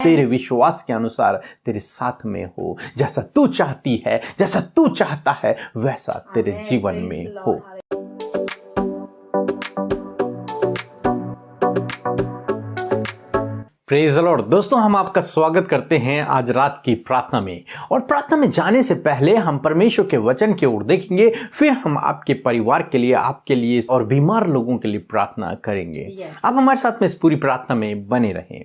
तेरे विश्वास के अनुसार तेरे साथ में हो। जैसा तू चाहती है, जैसा तू चाहता है, वैसा तेरे जीवन में हो। Praise the Lord. दोस्तों, हम आपका स्वागत करते हैं आज रात की प्रार्थना में। और प्रार्थना में जाने से पहले हम परमेश्वर के वचन की ओर देखेंगे, फिर हम आपके परिवार के लिए, आपके लिए और बीमार लोगों के लिए प्रार्थना करेंगे। आप हमारे साथ में इस पूरी प्रार्थना में बने रहें।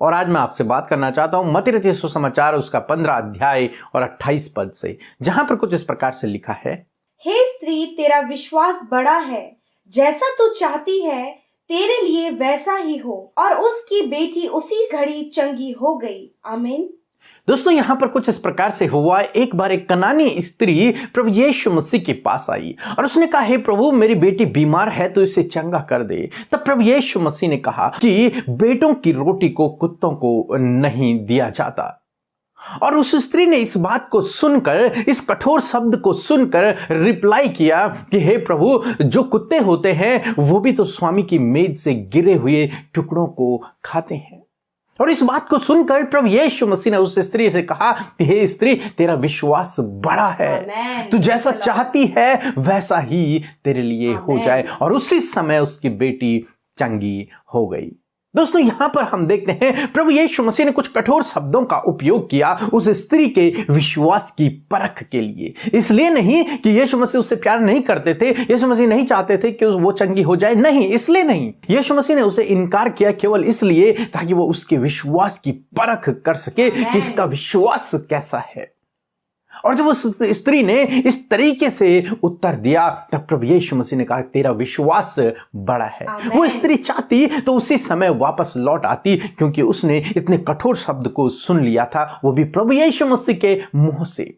और आज मैं आपसे बात करना चाहता हूं मत्ती रचित सुसमाचार उसका 15 अध्याय और 28 पद से, जहां पर कुछ इस प्रकार से लिखा है, हे स्त्री, तेरा विश्वास बड़ा है, जैसा तू चाहती है तेरे लिए वैसा ही हो। और उसकी बेटी उसी घड़ी चंगी हो गई। आमीन। दोस्तों, यहां पर कुछ इस प्रकार से हुआ। एक बार एक कनानी स्त्री प्रभु यीशु मसीह के पास आई और उसने कहा, हे प्रभु, मेरी बेटी बीमार है तो इसे चंगा कर दे। तब प्रभु यीशु मसीह ने कहा कि बेटों की रोटी को कुत्तों को नहीं दिया जाता। और उस स्त्री ने इस बात को सुनकर, इस कठोर शब्द को सुनकर रिप्लाई किया कि हे प्रभु, जो कुत्ते होते हैं वो भी तो स्वामी की मेज से गिरे हुए टुकड़ों को खाते हैं। और इस बात को सुनकर प्रभु यीशु मसीह ने उस स्त्री से कहा कि हे स्त्री, तेरा विश्वास बड़ा है, तू जैसा चाहती है वैसा ही तेरे लिए हो जाए। और उसी समय उसकी बेटी चंगी हो गई। दोस्तों, यहां पर हम देखते हैं प्रभु यीशु मसीह ने कुछ कठोर शब्दों का उपयोग किया उस स्त्री के विश्वास की परख के लिए। इसलिए नहीं कि यीशु मसीह उससे प्यार नहीं करते थे, यीशु मसीह नहीं चाहते थे कि वो चंगी हो जाए, नहीं, इसलिए नहीं। यीशु मसीह ने उसे इनकार किया केवल इसलिए ताकि वो उसके विश्वास की परख कर सके कि इसका विश्वास कैसा है। और जब उस स्त्री ने इस तरीके से उत्तर दिया, तब प्रभु यीशु मसीह ने कहा, तेरा विश्वास बड़ा है। वो स्त्री चाहती तो उसी समय वापस लौट आती, क्योंकि उसने इतने कठोर शब्द को सुन लिया था, वो भी प्रभु यीशु मसीह के मुंह से।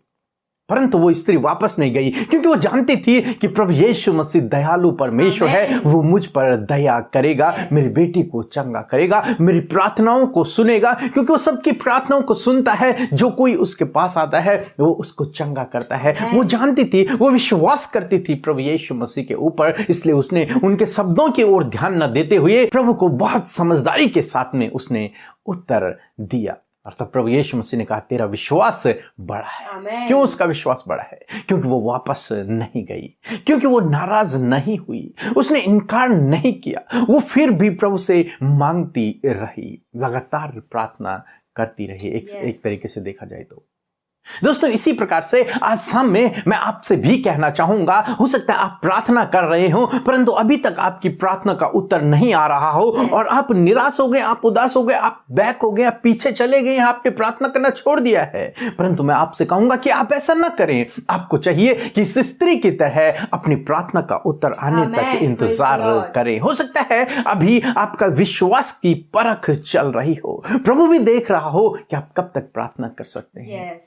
परंतु वो स्त्री वापस नहीं गई, क्योंकि वो जानती थी कि प्रभु यीशु मसीह दयालु परमेश्वर है, वो मुझ पर दया करेगा, मेरी बेटी को चंगा करेगा, मेरी प्रार्थनाओं को सुनेगा, क्योंकि वो सबकी प्रार्थनाओं को सुनता है। जो कोई उसके पास आता है वो उसको चंगा करता है। वो जानती थी, वो विश्वास करती थी प्रभु यीशु मसीह के ऊपर, इसलिए उसने उनके शब्दों की ओर ध्यान न देते हुए प्रभु को बहुत समझदारी के साथ में उसने उत्तर दिया। और तब प्रभु यीशु मसीह ने कहा, तेरा विश्वास बड़ा है। क्यों उसका विश्वास बड़ा है? क्योंकि वो वापस नहीं गई, क्योंकि वो नाराज नहीं हुई, उसने इनकार नहीं किया, वो फिर भी प्रभु से मांगती रही, लगातार प्रार्थना करती रही। एक तरीके से देखा जाए तो दोस्तों, इसी प्रकार से आज शाम में मैं आपसे भी कहना चाहूंगा, हो सकता है आप प्रार्थना कर रहे हो परंतु अभी तक आपकी प्रार्थना का उत्तर नहीं आ रहा हो और आप निराश हो गए, आप उदास हो गए, आप बैक हो गए, आप पीछे चले गए, आपने प्रार्थना करना छोड़ दिया है। परंतु मैं आपसे कहूंगा कि आप ऐसा ना करें। आपको चाहिए कि इस स्त्री की तरह अपनी प्रार्थना का उत्तर आने तक इंतजार करें। हो सकता है अभी आपका विश्वास की परख चल रही हो, प्रभु भी देख रहा हो कि आप कब तक प्रार्थना कर सकते हैं,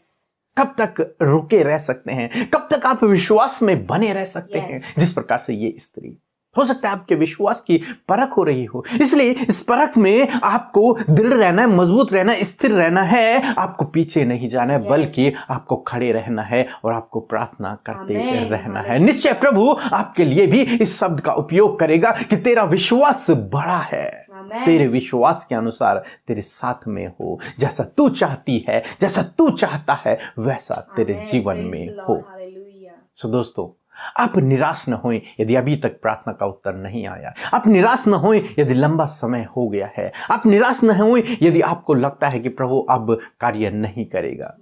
कब तक रुके रह सकते हैं, कब तक आप विश्वास में बने रह सकते हैं। जिस प्रकार से ये स्त्री, हो सकता है आपके विश्वास की परख हो रही हो, इसलिए इस परख में आपको दृढ़ रहना है, मजबूत रहना है, स्थिर रहना है। आपको पीछे नहीं जाना है, बल्कि आपको खड़े रहना है और आपको प्रार्थना करते रहना है। निश्चय प्रभु आपके लिए भी इस शब्द का उपयोग करेगा कि तेरा विश्वास बड़ा है, तेरे विश्वास के अनुसार तेरे साथ में हो। जैसा तू चाहती है, जैसा तू चाहता है, वैसा तेरे जीवन में हो। सो दोस्तों, आप निराश न होएं यदि अभी तक प्रार्थना का उत्तर नहीं आया। आप निराश न होएं यदि लंबा समय हो गया है। आप निराश न होएं यदि आपको लगता है कि प्रभु अब कार्य नहीं करेगा।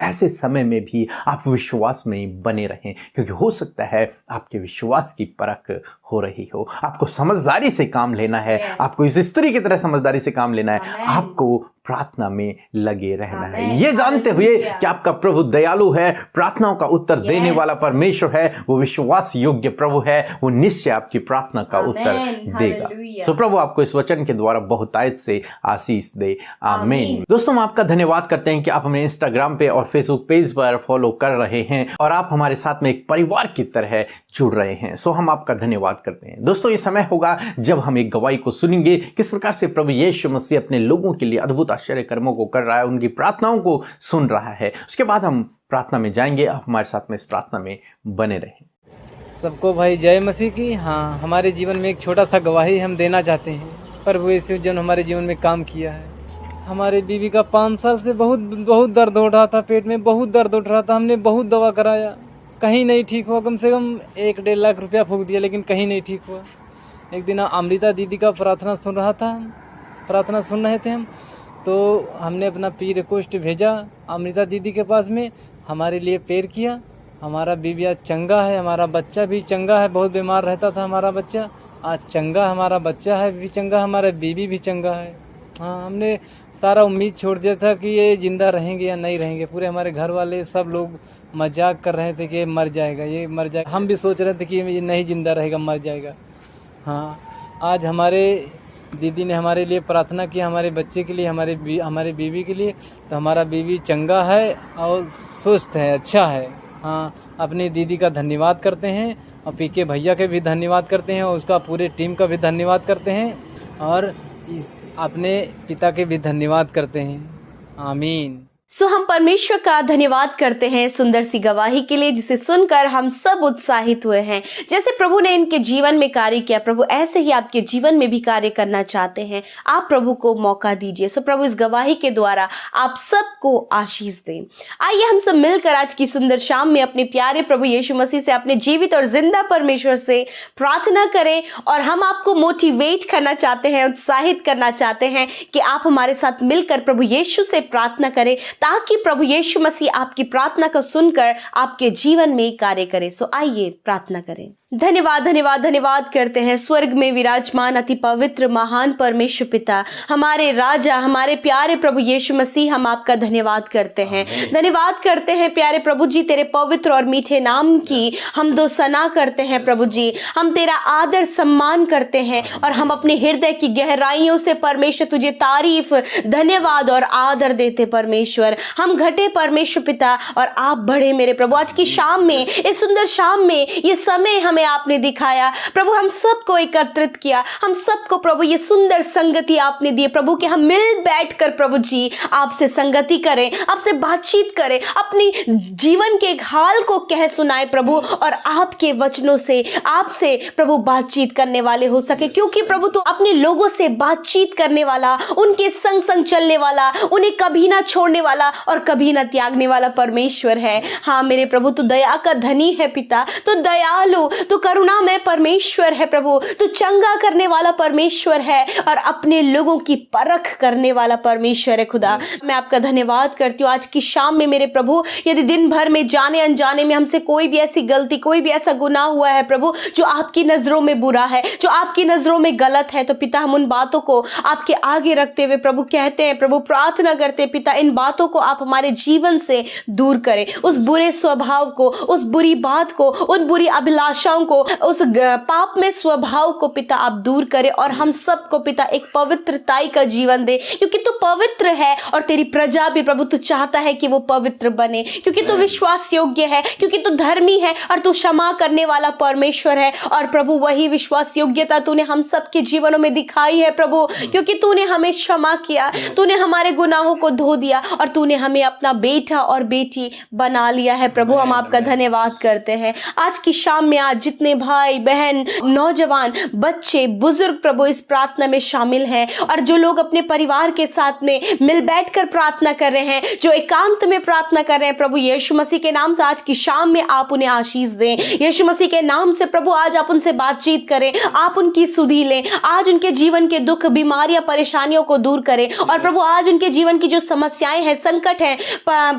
ऐसे समय में भी आप विश्वास में बने रहें, क्योंकि हो सकता है आपके विश्वास की परख हो रही हो। आपको समझदारी से काम लेना है, आपको इस स्त्री की तरह समझदारी से काम लेना है, आपको प्रार्थना में लगे रहना है, ये जानते हुए कि आपका प्रभु दयालु है, प्रार्थनाओं का उत्तर देने वाला परमेश्वर है, वो विश्वास योग्य प्रभु है, वो निश्चय आपकी प्रार्थना का उत्तर देगा। सो प्रभु आपको इस वचन के द्वारा बहुतायत से आशीष दे। आमीन। दोस्तों, हम आपका धन्यवाद करते हैं कि आप हमें इंस्टाग्राम पे और फेसबुक पेज पर फॉलो कर रहे हैं और आप हमारे साथ में एक परिवार की तरह जुड़ रहे हैं। सो हम आपका धन्यवाद करते हैं। दोस्तों, ये समय होगा जब हम एक गवाही को सुनेंगे, किस प्रकार से प्रभु यीशु मसीह अपने लोगों के लिए अद्भुत आश्चर्य कर्मों को कर रहा है, उनकी प्रार्थनाओं को सुन रहा है। उसके बाद हम प्रार्थना में जाएंगे। आप हमारे साथ में इस प्रार्थना में बने रहें। सबको भाई जय मसीह की। हाँ, हमारे जीवन में एक छोटा सा गवाही हम देना चाहते हैं। प्रभु यीशु जिन्होंने हमारे जीवन में काम किया है, हमारे बीवी का 5 साल से बहुत बहुत दर्द हो रहा था, पेट में बहुत दर्द उठ रहा था। हमने बहुत दवा कराया, कहीं नहीं ठीक हुआ। कम से कम 1-1.5 लाख रुपया फूंक दिया, लेकिन कहीं नहीं ठीक हुआ। एक दिन अमृता दीदी का प्रार्थना सुन रहा था, प्रार्थना सुन रहे थे हम, तो हमने अपना पीर रिक्वेस्ट भेजा अमृता दीदी के पास में, हमारे लिए प्रेयर किया। हमारा बीवी आज चंगा है, हमारा बच्चा भी चंगा है। बहुत बीमार रहता था हमारा बच्चा, आज चंगा, हमारा बच्चा है भी चंगा, हमारा बीवी भी चंगा है। हाँ, हमने सारा उम्मीद छोड़ दिया था कि ये ज़िंदा रहेंगे या नहीं रहेंगे। पूरे हमारे घर वाले सब लोग मजाक कर रहे थे कि ये मर जाएगा, ये मर जाएगा। हम भी सोच रहे थे कि ये नहीं ज़िंदा रहेगा, मर जाएगा। हाँ, आज हमारे दीदी ने हमारे लिए प्रार्थना की, हमारे बच्चे के लिए, हमारे बीवी के लिए। तो हमारा बीवी चंगा है और स्वस्थ है, अच्छा है। हाँ, अपनी दीदी का धन्यवाद करते हैं और पीके भैया के भी धन्यवाद करते हैं और उसका पूरे टीम का भी धन्यवाद करते हैं और अपने पिता के भी धन्यवाद करते हैं। आमीन। सो हम परमेश्वर का धन्यवाद करते हैं सुंदर सी गवाही के लिए, जिसे सुनकर हम सब उत्साहित हुए हैं। जैसे प्रभु ने इनके जीवन में कार्य किया, प्रभु ऐसे ही आपके जीवन में भी कार्य करना चाहते हैं। आप प्रभु को मौका दीजिए। सो प्रभु इस गवाही के द्वारा आप सबको आशीष दें। आइए हम सब मिलकर आज की सुंदर शाम में अपने प्यारे प्रभु यीशु मसीह से, अपने जीवित और जिंदा परमेश्वर से प्रार्थना करें। और हम आपको मोटिवेट करना चाहते हैं, उत्साहित करना चाहते हैं कि आप हमारे साथ मिलकर प्रभु यीशु से प्रार्थना करें, ताकि प्रभु यीशु मसीह आपकी प्रार्थना को सुनकर आपके जीवन में कार्य करे। सो आइए प्रार्थना करें। धन्यवाद धन्यवाद धन्यवाद करते हैं स्वर्ग में विराजमान अति पवित्र महान परमेश्वर पिता, हमारे राजा, हमारे प्यारे प्रभु यीशु मसीह, हम आपका धन्यवाद करते हैं। धन्यवाद करते हैं प्यारे प्रभु जी, तेरे पवित्र और मीठे नाम की हम दो सना करते हैं प्रभु जी। हम तेरा आदर सम्मान करते हैं और हम अपने हृदय की गहराइयों से परमेश्वर तुझे तारीफ, धन्यवाद और आदर देते परमेश्वर। हम घटे परमेश्वर पिता और आप बढ़े मेरे प्रभु। आज की शाम में, इस सुंदर शाम में, ये समय हमें आपने दिखाया प्रभु, हम सबको एकत्रित किया, हम सबको प्रभु ये सुंदर संगति आपने दी प्रभु, कि हम मिल बैठकर प्रभु जी आपसे संगति करें, आपसे बातचीत करें, अपनी जीवन के हाल को कह सुनाए प्रभु, और आपके वचनों से आपसे प्रभु बातचीत करने वाले हो सके। क्योंकि प्रभु तो अपने लोगों से बातचीत करने वाला, उनके संग संग चलने वाला, उन्हें कभी ना छोड़ने वाला और कभी ना त्यागने वाला परमेश्वर है। हाँ मेरे प्रभु, तू दया का धनी है पिता, तो दयालु, तू करुणा में परमेश्वर है प्रभु, तू चंगा करने वाला परमेश्वर है और अपने लोगों की परख करने वाला परमेश्वर है खुदा। मैं आपका धन्यवाद करती हूँ आज की शाम में मेरे प्रभु। यदि दिन भर में जाने अनजाने में हमसे कोई भी ऐसी गलती, कोई भी ऐसा गुनाह हुआ है प्रभु जो आपकी नजरों में बुरा है, जो आपकी नजरों में गलत है, तो पिता हम उन बातों को आपके आगे रखते हुए प्रभु कहते हैं, प्रभु प्रार्थना करते हैं पिता, इन बातों को आप हमारे जीवन से दूर करें। उस बुरे स्वभाव को, उस बुरी बात को, उन बुरी अभिलाषाओं को, उस पाप में स्वभाव को पिता आप दूर करें और हम सबको पिता एक पवित्रताई का जीवन दे, क्योंकि तू पवित्र है और तेरी प्रजा भी प्रभु तू चाहता है कि वो पवित्र बने, क्योंकि तू विश्वास योग्य है, क्योंकि तू धर्मी है और तू क्षमा करने वाला परमेश्वर है। और प्रभु वही विश्वास योग्यता तूने हम सबके जीवनों में दिखाई है प्रभु, क्योंकि तूने हमें क्षमा किया, तूने हमारे गुनाहों को धो दिया और तूने हमें अपना बेटा और बेटी बना लिया है प्रभु। हम आपका धन्यवाद करते हैं। आज की शाम में आज जितने भाई बहन, नौजवान, बच्चे, बुजुर्ग प्रभु इस प्रार्थना में शामिल हैं, और जो लोग अपने परिवार के साथ में मिल बैठकर प्रार्थना कर रहे हैं, जो एकांत में प्रार्थना कर रहे हैं प्रभु यीशु मसीह के नाम से आज की शाम में आप उन्हें आशीष दें। यीशु मसीह के नाम से प्रभु आज आप उनसे बातचीत करें, आप उनकी सुधि लें, आज उनके जीवन के दुख, बीमारियां, परेशानियों को दूर करें, और प्रभु आज उनके जीवन की जो समस्याएं हैं, संकट हैं,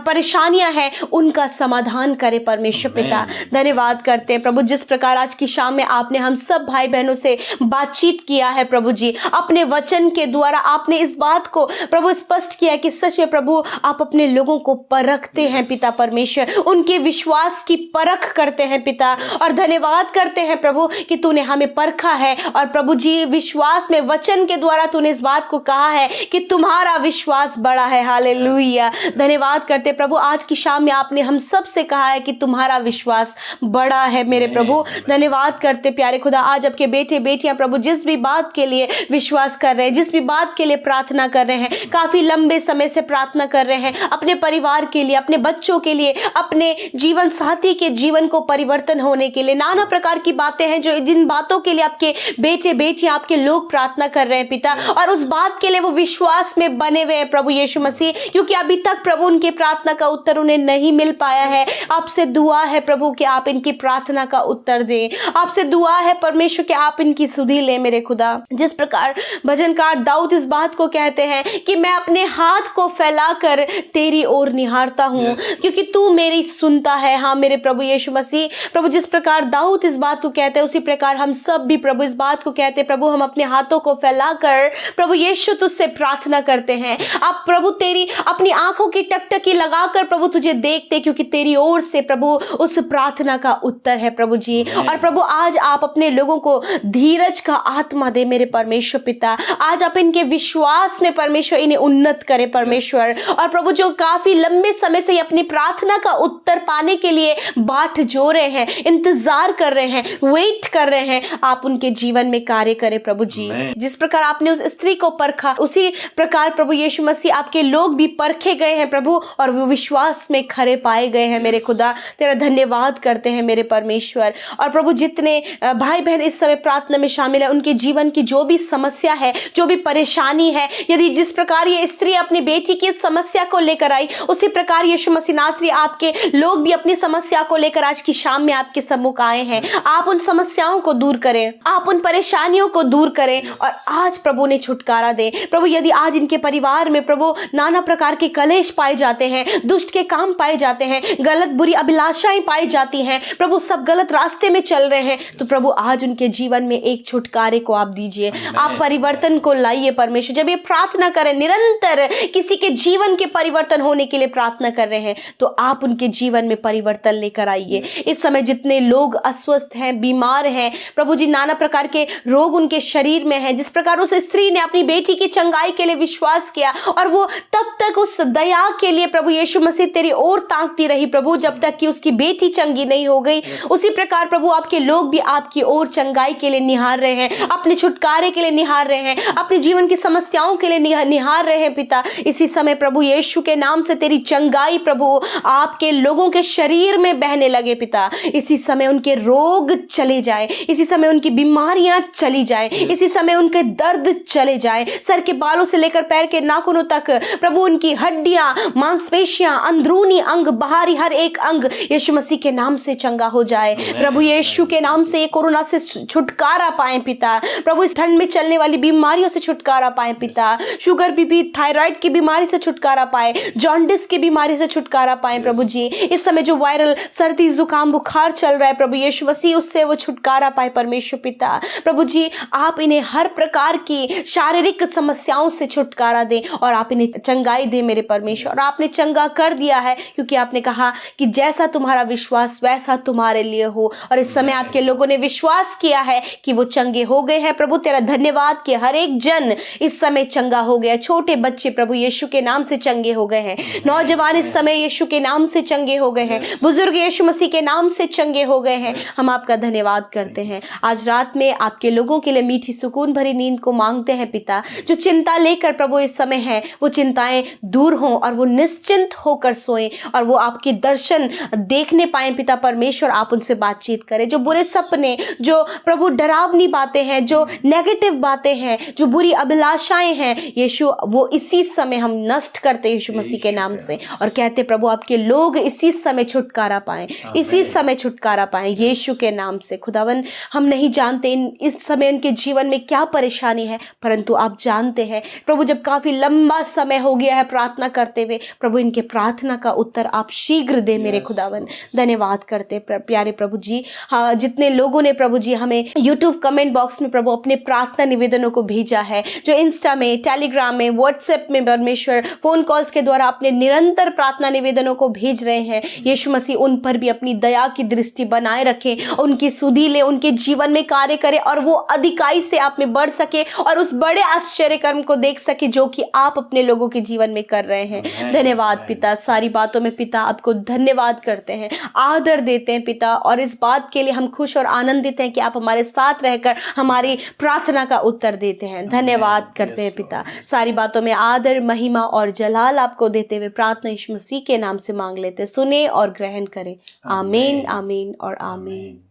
परेशानियां हैं, उनका समाधान करे परमेश्वर पिता। धन्यवाद करते हैं प्रभु, जिस प्रकार आज की शाम में आपने हम सब भाई बहनों से बातचीत किया है प्रभु जी, अपने वचन के द्वारा आपने इस बात को प्रभु स्पष्ट किया कि सच में प्रभु आप अपने लोगों को परखते हैं पिता परमेश्वर, उनके विश्वास की परख करते हैं पिता। और धन्यवाद करते हैं प्रभु कि तूने हमें परखा है, और प्रभु जी विश्वास में वचन के द्वारा तूने इस बात को कहा है कि तुम्हारा विश्वास बड़ा है। हालेलुया। धन्यवाद करते प्रभु, आज की शाम में आपने हम सब से कहा है कि तुम्हारा विश्वास बड़ा है मेरे प्रभु, धन्यवाद करते प्यारे खुदा, आज आपके बेटे बेटियां प्रभु जिस भी बात के लिए विश्वास कर रहे हैं, जिस भी बात के लिए प्रार्थना कर रहे हैं, काफी लंबे समय से प्रार्थना कर रहे हैं अपने परिवार के लिए, अपने बच्चों के लिए, अपने जीवन साथी के जीवन को परिवर्तन होने के लिए, नाना प्रकार की बातें हैं जो जिन बातों के लिए आपके बेटे बेटियां आपके लोग प्रार्थना कर रहे हैं पिता, और उस बात के लिए वो विश्वास में बने हुए हैं प्रभु यीशु मसीह, क्योंकि अभी तक प्रभु उनके प्रार्थना का उत्तर उन्हें नहीं मिल पाया है। आपसे दुआ है प्रभु कि आप इनकी प्रार्थना का उत्तर दें, आपसे दुआ है परमेश्वर कि आप इनकी सुधि ले मेरे खुदा। जिस प्रकार भजनकार दाऊद इस बात को कहते हैं कि मैं अपने हाथ को फैलाकर तेरी ओर निहारता हूं, क्योंकि तू मेरी सुनता है। हाँ मेरे प्रभु यीशु मसीह, प्रभु जिस प्रकार दाऊद इस बात को कहते हैं उसी प्रकार हम सब भी प्रभु इस बात को कहते हैं, प्रभु हम अपने हाथों को फैलाकर प्रभु यीशु तुझसे प्रार्थना करते हैं। आप प्रभु तेरी अपनी आंखों की टकटकी लगाकर प्रभु तुझे देखते, क्योंकि तेरी ओर से प्रभु उस प्रार्थना का उत्तर है प्रभु जी। और प्रभु आज आप अपने लोगों को धीरज का आत्मा दे मेरे परमेश्वर पिता, आज आप इनके विश्वास में परमेश्वर इन्हें उन्नत करे परमेश्वर। और प्रभु जो काफी लंबे समय से अपनी प्रार्थना का उत्तर पाने के लिए बाट जो रहे हैं, इंतजार कर रहे हैं, वेट कर रहे हैं, आप उनके जीवन में कार्य करें प्रभु जी। जिस प्रकार आपने उस स्त्री को परखा उसी प्रकार प्रभु यीशु मसीह आपके लोग भी परखे गए हैं प्रभु, और वो विश्वास में खरे पाए गए हैं मेरे खुदा। तेरा धन्यवाद करते हैं मेरे परमेश्वर। और प्रभु जितने भाई बहन इस समय प्रार्थना में शामिल है, उनके जीवन की जो भी समस्या है, जो भी परेशानी है, यदि जिस प्रकार ये स्त्री अपनी बेटी की समस्या को लेकर आई, उसी प्रकार यीशु मसीह नासरी आपके लोग भी अपनी समस्या को लेकर आज की शाम में आपके सम्मुख आए हैं। आप उन समस्याओं को दूर करें, आप उन परेशानियों को दूर करें, और आज प्रभु ने छुटकारा दे प्रभु। यदि आज इनके परिवार में प्रभु नाना प्रकार के कलेश पाए जाते हैं, दुष्ट के काम पाए जाते हैं, गलत बुरी अभिलाषाएं पाई जाती हैं प्रभु, सब गलत रास्ते में चल रहे हैं, तो प्रभु आज उनके जीवन में एक छुटकारे को आप दीजिए, आप परिवर्तन को लाइए परमेश्वर। जब ये प्रार्थना करें, निरंतर किसी के जीवन के परिवर्तन होने के लिए प्रार्थना कर रहे हैं, तो आप उनके जीवन में परिवर्तन लेकर आइए। इस समय जितने लोग अस्वस्थ हैं, बीमार हैं प्रभु जी, नाना प्रकार के रोग उनके शरीर में हैं, जिस प्रकार उस स्त्री ने अपनी बेटी की चंगाई के लिए विश्वास किया और वो तब तक उस दया के लिए प्रभु यीशु मसीह तेरी ओर ताकती रही प्रभु, जब तक कि उसकी बेटी चंगी नहीं हो गई। उसी प्रकार प्रभु आपके लोग भी आपकी ओर चंगाई के लिए निहार रहे हैं, अपने छुटकारे के लिए निहार रहे हैं, अपने जीवन की समस्याओं के लिए निहार रहे हैं पिता। इसी समय प्रभु यीशु के नाम से तेरी चंगाई प्रभु आपके लोगों के शरीर में बहने लगे पिता। इसी समय उनके रोग चले जाए, इसी समय उनकी बीमारियां चली जाए, इसी समय उनके दर्द चले जाए, सर के बालों से लेकर पैर के नाखूनों तक प्रभु उनकी हड्डियां, मांसपेशियां, अंदरूनी अंग, बाहरी हर एक अंग यीशु मसीह के नाम से चंगा हो जाए प्रभु। यीशु के नाम से कोरोना से छुटकारा पाए पिता प्रभु, इस ठंड में चलने वाली बीमारियों से छुटकारा पाए पिता, शुगर बीपी थायराइड की बीमारी से छुटकारा पाए, जॉन्डिस की बीमारी से छुटकारा पाए प्रभु जी। इस समय जो वायरल सर्दी जुकाम बुखार चल रहा है प्रभु यीशु मसीह, उससे वो छुटकारा पाए परमेश्वर पिता। प्रभु जी आप इन्हें हर प्रकार की शारीरिक समस्याओं से छुटकारा दें और आप इन्हें चंगाई दे मेरे परमेश्वर। और आपने चंगा कर दिया है, क्योंकि आपने कहा कि जैसा तुम्हारा विश्वास वैसा तुम्हारे लिए हो, और इस समय आपके लोगों ने विश्वास किया है कि वो चंगे हो गए हैं प्रभु। तेरा धन्यवाद कि हर एक जन इस समय चंगा हो गया, छोटे बच्चे प्रभु यीशु के नाम से चंगे हो गए हैं, नौजवान इस समय यीशु के नाम से चंगे हो गए हैं, बुजुर्ग यीशु मसीह के नाम से चंगे हो गए हैं। हम आपका धन्यवाद करते हैं। आज रात में आपके लोगों के लिए मीठी सुकून भरी नींद को मांगते हैं पिता। जो चिंता लेकर प्रभु इस समय है, वो चिंताएं दूर हों और वो निश्चिंत होकर सोएं और वो आपके दर्शन देखने पाए पिता परमेश्वर। आप उनसे बातचीत करें। जो बुरे सपने, जो प्रभु डरावनी बातें हैं, जो नेगेटिव बातें हैं, जो बुरी अभिलाषाएं हैं यीशु, वो इसी समय हम नष्ट करते यीशु मसीह के नाम से और कहते प्रभु आपके लोग इसी समय छुटकारा पाएं, इसी समय छुटकारा पाएं यीशु के नाम से। खुदावन हम नहीं जानते इस समय उनके जीवन में क्या परेशानी है, परंतु आप जानते हैं प्रभु। जब काफी लंबा समय हो गया है प्रार्थना करते हुए प्रभु, इनके प्रार्थना का उत्तर आप शीघ्र दे मेरे खुदावन। धन्यवाद करते प्यारे प्रभु जी। हाँ, जितने लोगों ने प्रभु जी हमें यूट्यूब कमेंट बॉक्स में प्रभु अपने प्रार्थना निवेदनों को भेजा है, जो इंस्टा में, टेलीग्राम में, व्हाट्सएप में परमेश्वर फोन कॉल्स के द्वारा अपने निरंतर प्रार्थना निवेदनों को भेज रहे हैं, यीशु मसीह उन पर भी अपनी दया की दृष्टि बनाए रखें, उनकी सुधि ले, उनके जीवन में कार्य करे और वो अधिकाई से आप में बढ़ सके और उस बड़े आश्चर्य कर्म को देख सके जो कि आप अपने लोगों के जीवन में कर रहे हैं। धन्यवाद पिता। सारी बातों में पिता आपको धन्यवाद करते हैं, आदर देते हैं पिता, और इस बात धन्यवाद के लिए हम खुश और आनंदित हैं कि आप हमारे साथ रहकर हमारी प्रार्थना का उत्तर देते हैं। धन्यवाद करते हैं पिता। सारी बातों में आदर, महिमा और जलाल आपको देते हुए प्रार्थना यीशु मसीह के नाम से मांग लेते, सुने और ग्रहण करें। आमीन, आमीन और आमीन।